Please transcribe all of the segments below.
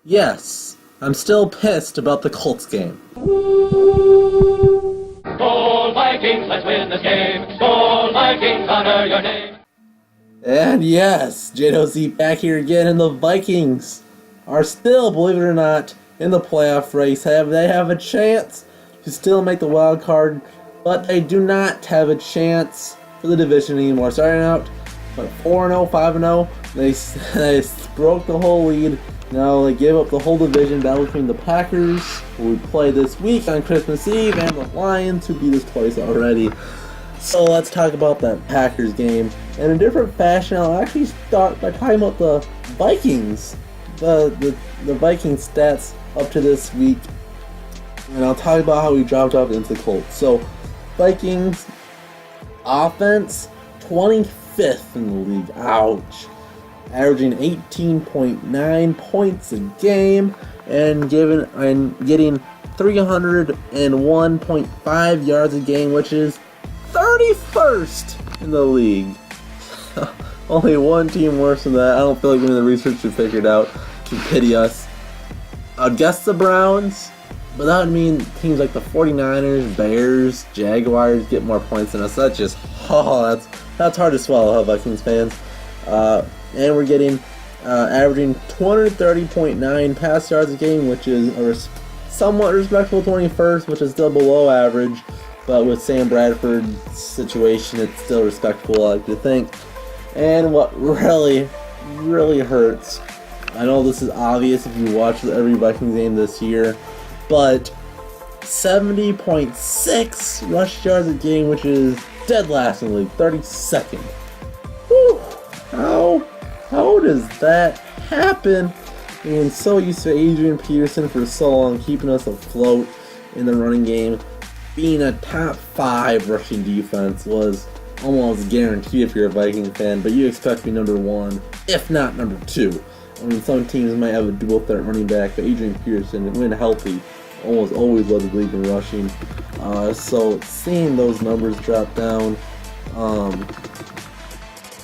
Yes, I'm still pissed about the Colts game. Skol Vikings, let's win this game. Skol Vikings, honor your name. And yes, JDOC back here again, and the Vikings are still, believe it or not, in the playoff race. They have a chance to still make the wild card, but they do not have a chance for the division anymore. Starting out 4-0, 5-0, they broke the whole lead. Now they gave up the whole division battle between the Packers, who we play this week on Christmas Eve, and the Lions, who beat us twice already. So let's talk about that Packers game. In a different fashion, I'll actually start by talking about the Vikings, the Vikings stats up to this week, and I'll talk about how we dropped off into the Colts. So Vikings offense, 25th in the league. Ouch. Averaging 18.9 points a game and getting 301.5 yards a game, which is 31st in the league. Only one team worse than that. I don't feel like any of the research we figured out to pity us. I'd guess the Browns, but that would mean teams like the 49ers, Bears, Jaguars get more points than us. That's just, that's hard to swallow, Vikings fans. And we're getting averaging 230.9 pass yards a game, which is a somewhat respectable 21st, which is still below average. But with Sam Bradford's situation, it's still respectable, I like to think. And what really, really hurts, I know this is obvious if you watch every Vikings game this year, but 70.6 rush yards a game, which is dead last in the league, 32nd. Whew. How does that happen? I mean, so used to Adrian Peterson for so long, keeping us afloat in the running game. Being a top 5 rushing defense was almost guaranteed if you're a Viking fan, but you expect to be number 1, if not number 2. I mean, some teams might have a dual threat running back, but Adrian Peterson, when healthy, almost always led the league in rushing. So seeing those numbers drop down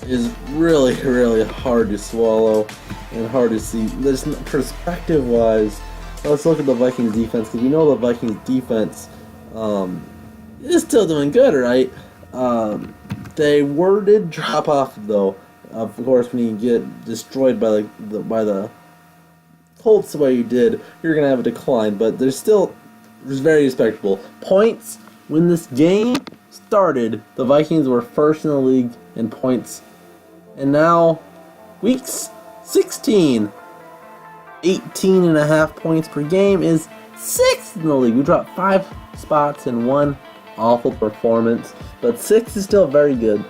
is really, really hard to swallow and hard to see. There's perspective-wise, let's look at the Vikings defense, because we know the Vikings defense is still doing good, right? They did drop off though. Of course, when you get destroyed by the Colts the way you did, you're gonna have a decline. But there's very respectable points. When this game started, the Vikings were first in the league in points, and now week 16, 18.5 points per game is 6th in the league. We dropped 5 spots in one awful performance, but 6 is still very good.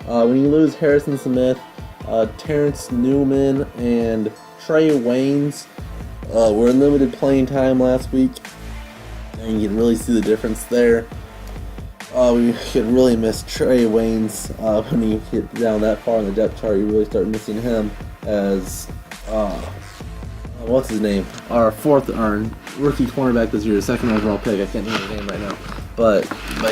When you lose Harrison Smith, Terrence Newman, and Trey Waynes were in limited playing time last week, and you can really see the difference there. We could really miss Trey Waynes when you get down that far in the depth chart. You really start missing him as what's his name? Our rookie cornerback this year, the 2nd overall pick. I can't think of his name right now, but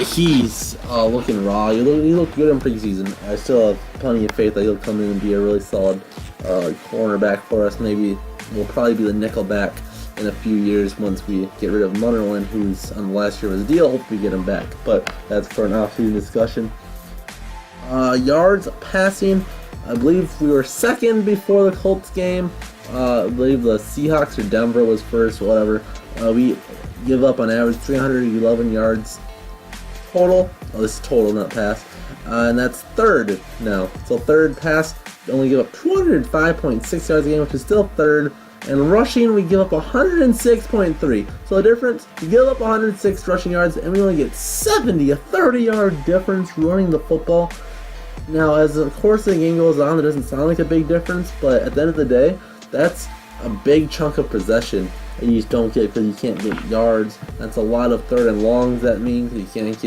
he's looking raw. He looked good in preseason. I still have plenty of faith that he'll come in and be a really solid cornerback for us. Maybe we'll probably be the nickel back in a few years once we get rid of Munnerlyn, who's on the last year of his deal. Hope we get him back, but that's for an off-season discussion. Yards passing, I believe we were 2nd before the Colts game. I believe the Seahawks or Denver was 1st, whatever. We give up on average 311 yards total. Oh, this is total, not pass. And that's 3rd now. So 3rd pass, only give up 205.6 yards a game, which is still 3rd. And rushing, we give up 106.3. So the difference, we give up 106 rushing yards, and we only get 70, a 30-yard difference running the football. Now, as the course of the game goes on, it doesn't sound like a big difference, but at the end of the day, that's a big chunk of possession and you just don't get because you can't get yards. That's a lot of 3rd and longs. That means you can't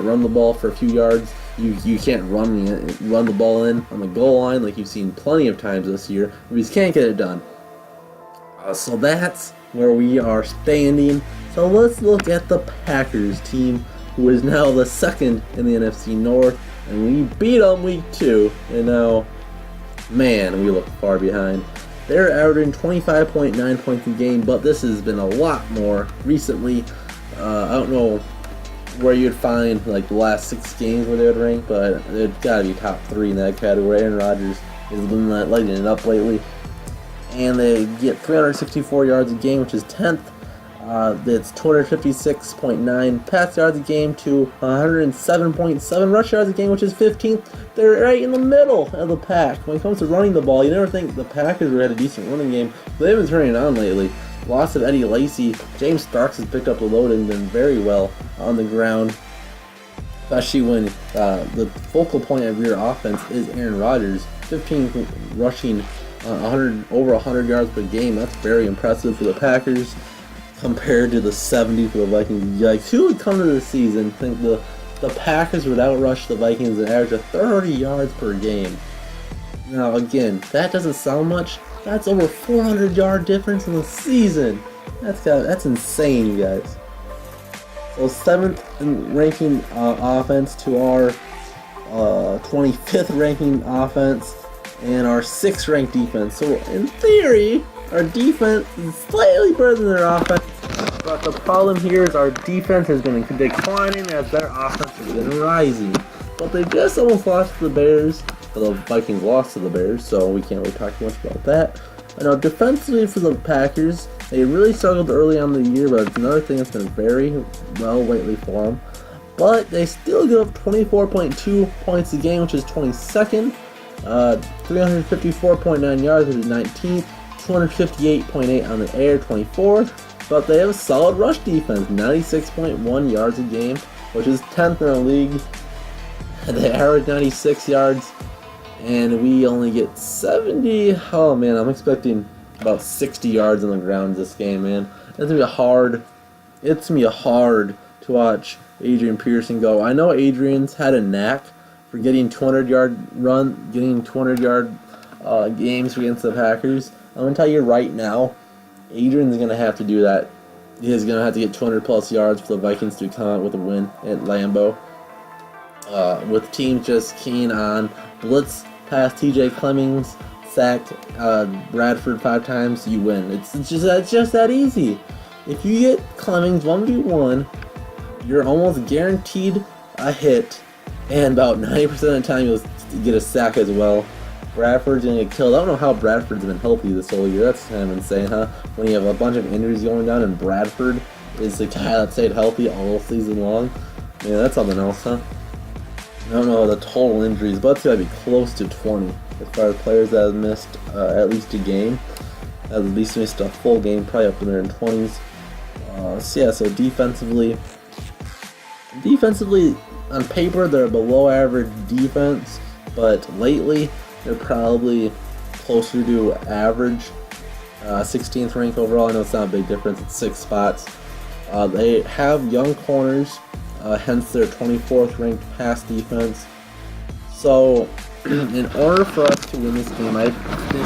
run the ball for a few yards. You can't run the ball in on the goal line like you've seen plenty of times this year. We just can't get it done. So that's where we are standing. So let's look at the Packers team, who is now the 2nd in the NFC North, and we beat them week 2, and now, man, we look far behind. they're averaging 25.9 points a game, but this has been a lot more recently. I don't know where you'd find like the last 6 games where they would rank, but it's got to be top 3 in that category. Aaron Rodgers has been lighting it up lately, and they get 364 yards a game, which is 10th. That's 256.9 pass yards a game to 107.7 rush yards a game, which is 15th. They're right in the middle of the pack. When it comes to running the ball, you never think the Packers had a decent running game, but they've been turning it on lately. Loss of Eddie Lacy, James Starks has picked up the load and done very well on the ground, especially when the focal point of your offense is Aaron Rodgers. 15 rushing, over 100 yards per game. That's very impressive for the Packers compared to the 70 for the Vikings. Yikes. Who would come to the season think the Packers would outrush the Vikings and average 30 yards per game? Now again, that doesn't sound much. That's over 400 yard difference in the season. That's insane, you guys. So 7th in ranking offense to our 25th ranking offense and our 6th ranked defense. So in theory, our defense is slightly better than their offense, but the problem here is our defense has been declining as their offense has been rising. But they just almost lost to the Bears. The Vikings lost to the Bears, so we can't really talk much about that. Now, defensively for the Packers, they really struggled early on in the year, but it's another thing that's been very well lately for them. But they still give up 24.2 points a game, which is 22nd, 354.9 yards, which is 19th, 258.8 on the air, 24th. But they have a solid rush defense, 96.1 yards a game, which is 10th in the league. They average 96 yards, and we only get 70. Oh man, I'm expecting about 60 yards on the ground this game, man. It's gonna be hard. It's gonna be hard to watch Adrian Peterson go. I know Adrian's had a knack for getting 200-yard games against the Packers. I'm gonna tell you right now, Adrian's gonna have to do that. He's gonna have to get 200 plus yards for the Vikings to come out with a win at Lambeau. With teams just keen on blitz past TJ Clemmings, sacked Bradford 5 times, you win. It's just that easy. If you get Clemmings 1v1, you're almost guaranteed a hit, and about 90% of the time you'll get a sack as well. Bradford's gonna get killed. I don't know how Bradford's been healthy this whole year. That's kind of insane, huh? When you have a bunch of injuries going down and Bradford is the guy that stayed healthy all season long. Yeah, that's something else, huh? I don't know the total injuries, but it's gotta be close to 20 as far as players that have missed at least a game. At least missed a full game, probably up in their 20s. So defensively, on paper they're below average defense, but lately they're probably closer to average. 16th rank overall. I know it's not a big difference. It's 6 spots. They have young corners. Hence their 24th ranked pass defense. So, in order for us to win this game, I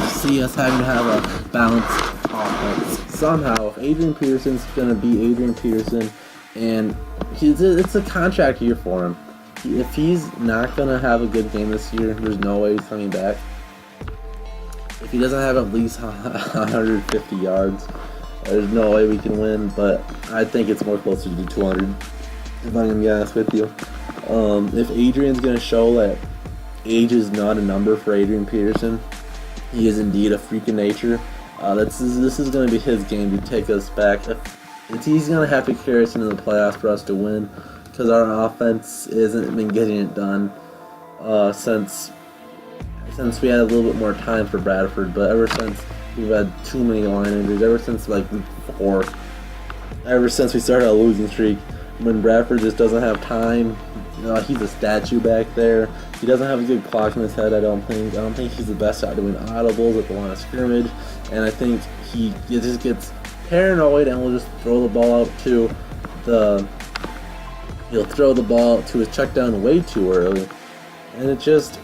see us having to have a balanced offense. Somehow, if Adrian Peterson's going to be Adrian Peterson, and it's a contract year for him. If he's not going to have a good game this year, there's no way he's coming back. If he doesn't have at least 150 yards, there's no way we can win, but I think it's more closer to 200. If I'm gonna be honest with you, if Adrian's gonna show that age is not a number for Adrian Peterson, he is indeed a freak of nature. This is gonna be his game to take us back. He's gonna have to carry us into the playoffs for us to win, because our offense hasn't been getting it done since we had a little bit more time for Bradford. But ever since we've had too many line injuries, ever since like week 4, ever since we started a losing streak. When Bradford just doesn't have time, he's a statue back there. He doesn't have a good clock in his head, I don't think he's the best at doing audibles at the line of scrimmage. And I think he just gets paranoid and will just throw the ball out to he'll throw the ball to his check down way too early. And it's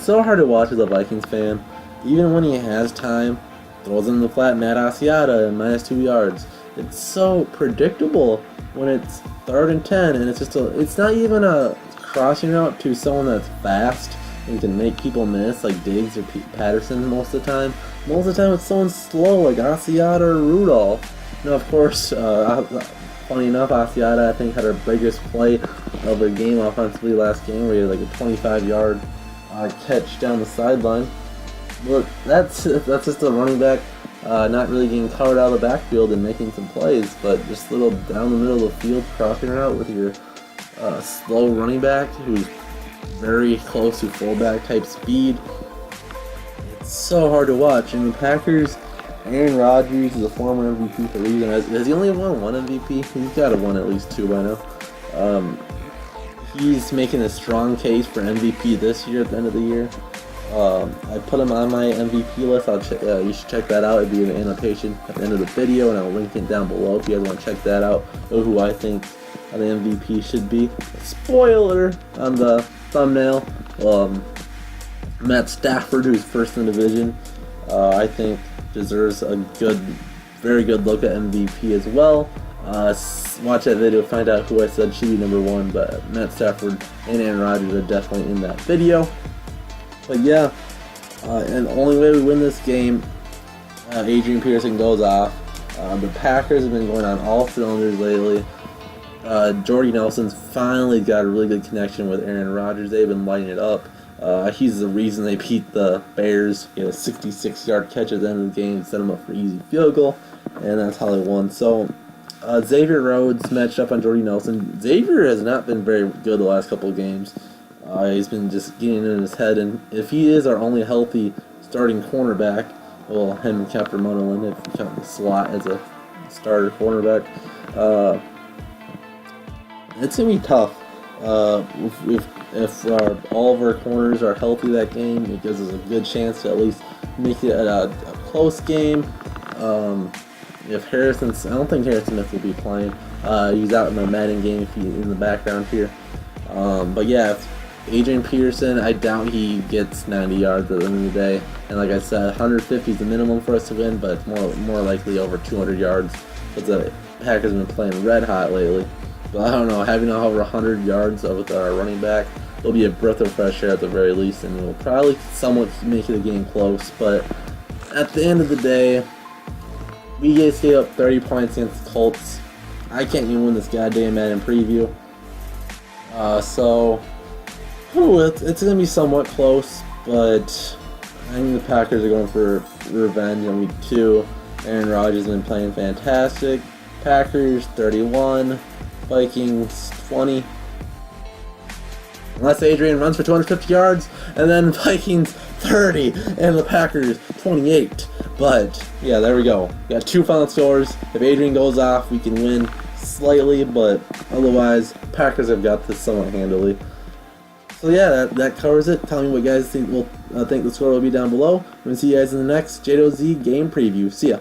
so hard to watch as a Vikings fan. Even when he has time, throws in the flat Matt Asiata and -2 yards. It's so predictable when it's 3rd and 10, and it's not even a crossing route to someone that's fast and can make people miss, like Diggs or Patterson most of the time. most of the time it's someone slow like Asiata or Rudolph. Now, of course, funny enough, Asiata I think had her biggest play of the game offensively last game, where he had like a 25-yard catch down the sideline. But that's just a running back not really getting covered out of the backfield and making some plays, but just a little down the middle of the field crossing her out with your slow running back who's very close to fullback type speed. It's so hard to watch. And the Packers, Aaron Rodgers is a former MVP for a reason. Has he only won one MVP? He's got to win at least two by now. He's making a strong case for MVP this year at the end of the year. I put him on my MVP list. You should check that out. It'll be in the annotation at the end of the video, and I'll link it down below if you guys want to check that out. Who I think the MVP should be. Spoiler on the thumbnail. Matt Stafford, who's first in the division, I think deserves a very good look at MVP as well. Watch that video, find out who I said should be number one, but Matt Stafford and Aaron Rodgers are definitely in that video. But yeah, and the only way we win this game, Adrian Peterson goes off. The Packers have been going on all cylinders lately. Jordy Nelson's finally got a really good connection with Aaron Rodgers. They've been lighting it up. He's the reason they beat the Bears. He had a 66-yard catch at the end of the game, set him up for an easy field goal, and that's how they won. So Xavier Rhodes matched up on Jordy Nelson. Xavier has not been very good the last couple of games. He's been just getting in his head, and if he is our only healthy starting cornerback, well, him and Captain Munderland, if you count the slot as a starter cornerback, it's going to be tough. If all of our corners are healthy that game, it gives us a good chance to at least make it a close game. If I don't think Harrison Smith will be playing. He's out in the Madden game if he's in the background here. But yeah, if Adrian Peterson, I doubt he gets 90 yards at the end of the day. And like I said, 150 is the minimum for us to win, but it's more likely over 200 yards because the Packers have been playing red hot lately. But I don't know, having over 100 yards with our running back will be a breath of fresh air at the very least, and we'll probably somewhat make it a game close. But at the end of the day, we guys gave up 30 points against the Colts. I can't even win this goddamn Madden preview. It's going to be somewhat close, but I think the Packers are going for revenge in week 2. Aaron Rodgers has been playing fantastic. Packers 31, Vikings 20. Unless Adrian runs for 250 yards, and then Vikings 30, and the Packers 28. But, yeah, there we go. We got 2 final scores. If Adrian goes off, we can win slightly, but otherwise, Packers have got this somewhat handily. So yeah, that covers it. Tell me what you guys think. I think the score will be down below. We're going to see you guys in the next JDOZ game preview. See ya.